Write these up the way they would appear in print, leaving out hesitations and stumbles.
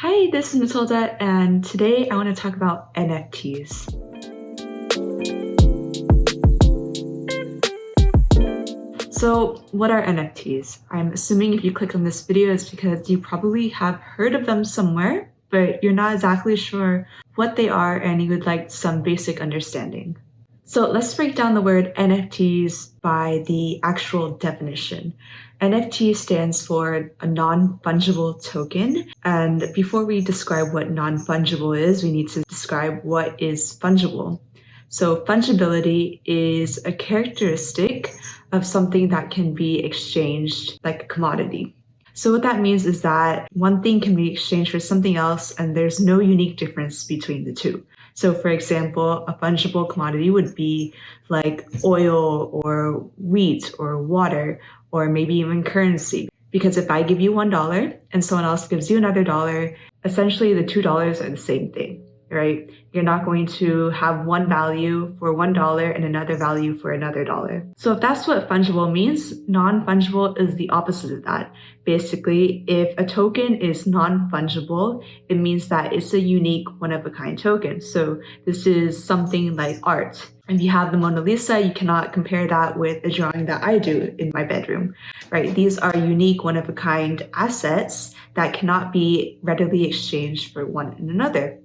Hi, this is Matilda, and today I want to talk about NFTs. So, what are NFTs? I'm assuming if you click on this video, it's because you probably have heard of them somewhere, but you're not exactly sure what they are and you would like some basic understanding. So let's break down the word NFTs by the actual definition. NFT stands for a non-fungible token. And before we describe what non-fungible is, we need to describe what is fungible. So fungibility is a characteristic of something that can be exchanged like a commodity. So what that means is that one thing can be exchanged for something else and there's no unique difference between the two. So for example, a fungible commodity would be like oil or wheat or water or maybe even currency. Because if I give you $1 and someone else gives you another dollar, essentially the $2 are the same thing, right? You're not going to have one value for $1 and another value for another dollar. So if that's what fungible means, non-fungible is the opposite of that. Basically, if a token is non-fungible, it means that it's a unique one-of-a-kind token. So this is something like art. If you have the Mona Lisa, you cannot compare that with a drawing that I do in my bedroom, right? These are unique one-of-a-kind assets that cannot be readily exchanged for one another.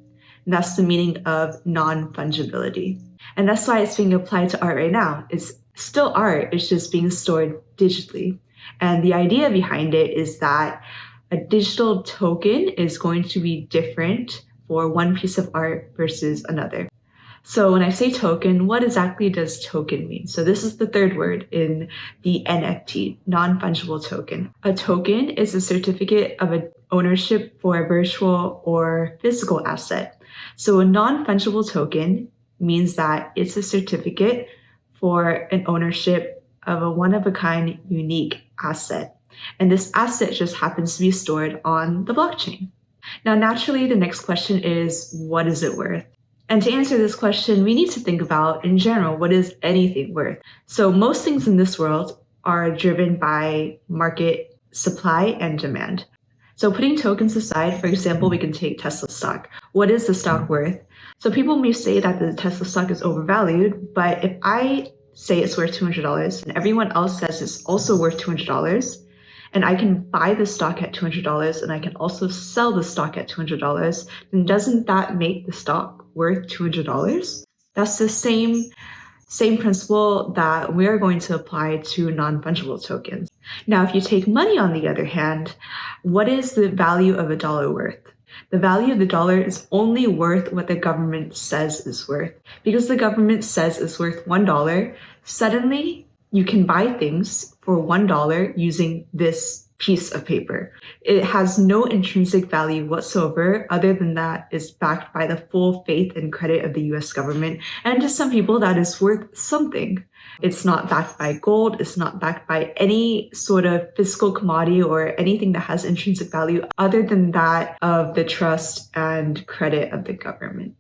And that's the meaning of non-fungibility. And that's why it's being applied to art right now. It's still art, it's just being stored digitally. And the idea behind it is that a digital token is going to be different for one piece of art versus another. So when I say token, what exactly does token mean? So this is the third word in the NFT, non-fungible token. A token is a certificate of ownership for a virtual or physical asset. So a non-fungible token means that it's a certificate for an ownership of a one-of-a-kind unique asset. And this asset just happens to be stored on the blockchain. Now, naturally, the next question is, what is it worth? And to answer this question, we need to think about, in general, what is anything worth? So most things in this world are driven by market supply and demand. So putting tokens aside, for example, we can take Tesla stock. What is the stock worth? So people may say that the Tesla stock is overvalued, but if I say it's worth $200 and everyone else says it's also worth $200, and I can buy the stock at $200 and I can also sell the stock at $200, then doesn't that make the stock worth $200? That's the same principle that we're going to apply to non-fungible tokens. Now, if you take money on the other hand, what is the value of a dollar worth? The value of the dollar is only worth what the government says is worth. Because the government says it's worth $1, suddenly you can buy things for $1 using this piece of paper. It has no intrinsic value whatsoever, other than that it's backed by the full faith and credit of the US government. And to some people, that is worth something. It's not backed by gold. It's not backed by any sort of physical commodity or anything that has intrinsic value other than that of the trust and credit of the government.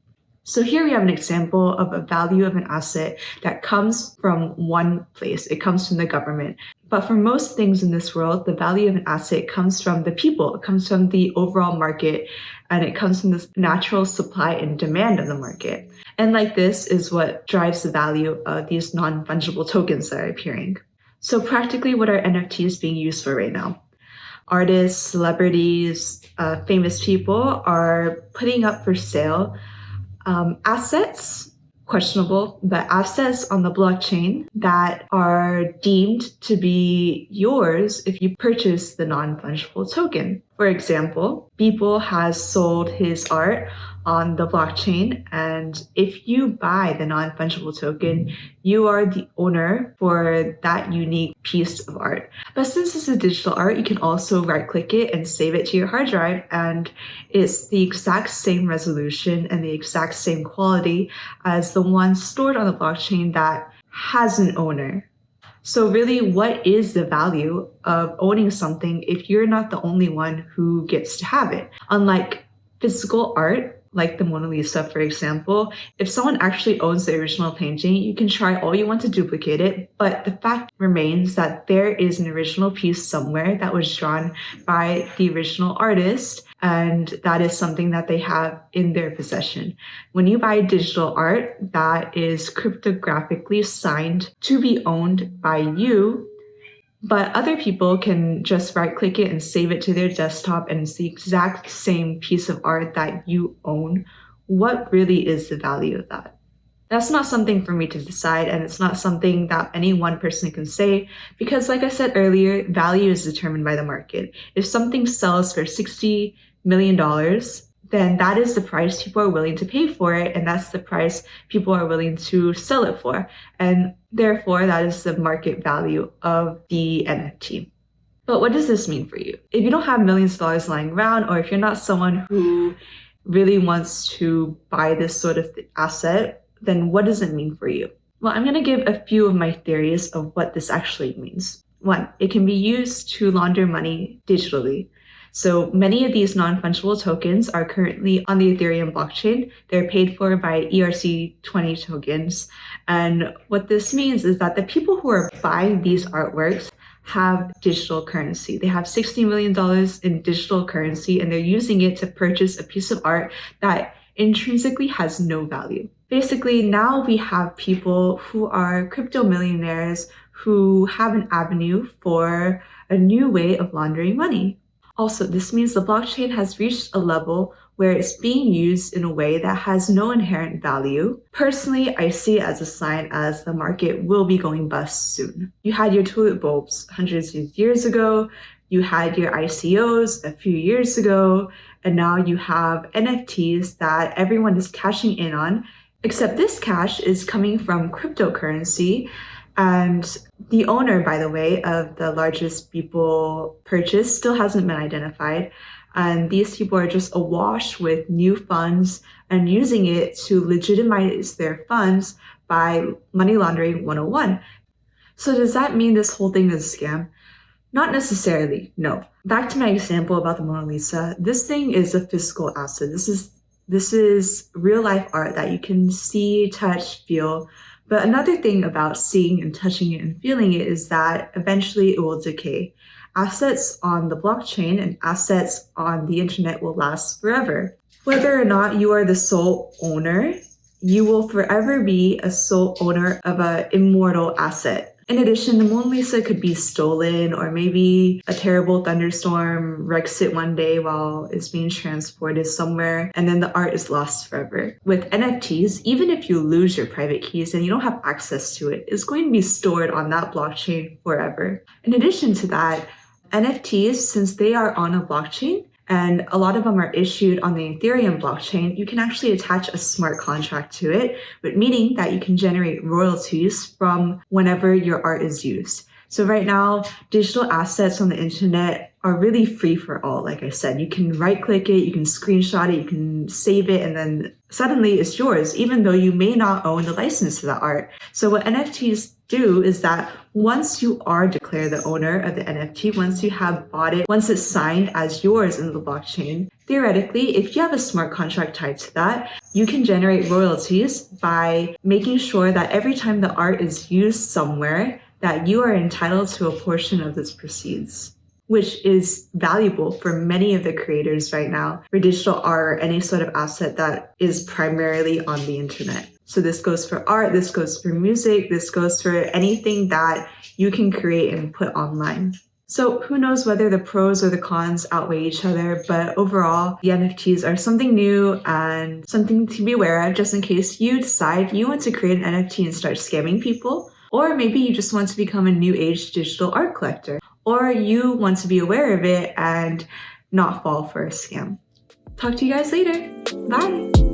So here we have an example of a value of an asset that comes from one place. It comes from the government. But for most things in this world, the value of an asset comes from the people. It comes from the overall market, and it comes from the natural supply and demand of the market. And like this is what drives the value of these non-fungible tokens that are appearing. So practically, what are NFTs being used for right now? Artists, celebrities, famous people are putting up for sale assets, questionable, but assets on the blockchain that are deemed to be yours if you purchase the non-fungible token. For example, Beeple has sold his art on the blockchain, and if you buy the non-fungible token, you are the owner for that unique piece of art. But since it's a digital art, you can also right-click it and save it to your hard drive, and it's the exact same resolution and the exact same quality as the one stored on the blockchain that has an owner. So really, what is the value of owning something if you're not the only one who gets to have it? Unlike physical art, like the Mona Lisa, for example, if someone actually owns the original painting, you can try all you want to duplicate it, but the fact remains that there is an original piece somewhere that was drawn by the original artist, and that is something that they have in their possession. When you buy digital art that is cryptographically signed to be owned by you, but other people can just right-click it and save it to their desktop, and it's the exact same piece of art that you own, what really is the value of that? That's not something for me to decide, and it's not something that any one person can say, because like I said earlier, value is determined by the market. If something sells for $60 million, then that is the price people are willing to pay for it, and that's the price people are willing to sell it for. And therefore, that is the market value of the NFT. But what does this mean for you? If you don't have millions of dollars lying around, or if you're not someone who really wants to buy this sort of asset, then what does it mean for you? Well, I'm going to give a few of my theories of what this actually means. One, it can be used to launder money digitally. So many of these non-fungible tokens are currently on the Ethereum blockchain. They're paid for by ERC20 tokens. And what this means is that the people who are buying these artworks have digital currency. They have $60 million in digital currency, and they're using it to purchase a piece of art that intrinsically has no value. Basically, now we have people who are crypto millionaires who have an avenue for a new way of laundering money. Also, this means the blockchain has reached a level where it's being used in a way that has no inherent value. Personally, I see it as a sign as the market will be going bust soon. You had your tulip bulbs hundreds of years ago, you had your ICOs a few years ago, and now you have NFTs that everyone is cashing in on, except this cash is coming from cryptocurrency. And the owner, by the way, of the largest Beeple purchase still hasn't been identified. And these people are just awash with new funds and using it to legitimize their funds by money laundering 101. So does that mean this whole thing is a scam? Not necessarily, no. Back to my example about the Mona Lisa. This thing is a physical asset. This is real life art that you can see, touch, feel. But another thing about seeing and touching it and feeling it is that eventually it will decay. Assets on the blockchain and assets on the internet will last forever. Whether or not you are the sole owner, you will forever be a sole owner of an immortal asset. In addition, the Mona Lisa could be stolen, or maybe a terrible thunderstorm wrecks it one day while it's being transported somewhere, and then the art is lost forever. With NFTs, even if you lose your private keys and you don't have access to it, it's going to be stored on that blockchain forever. In addition to that, NFTs, since they are on a blockchain, and a lot of them are issued on the Ethereum blockchain, you can actually attach a smart contract to it, meaning that you can generate royalties from whenever your art is used. So right now, digital assets on the internet are really free for all. Like I said, you can right-click it, you can screenshot it, you can save it, and then suddenly it's yours, even though you may not own the license to the art. So what NFTs do is that once you are declared the owner of the NFT, once you have bought it, once it's signed as yours in the blockchain, theoretically, if you have a smart contract tied to that, you can generate royalties by making sure that every time the art is used somewhere, that you are entitled to a portion of this proceeds, which is valuable for many of the creators right now for digital art or any sort of asset that is primarily on the internet. So this goes for art, this goes for music, this goes for anything that you can create and put online. So who knows whether the pros or the cons outweigh each other, but overall, the NFTs are something new and something to be aware of just in case you decide you want to create an NFT and start scamming people, or maybe you just want to become a new age digital art collector, or you want to be aware of it and not fall for a scam. Talk to you guys later. Bye.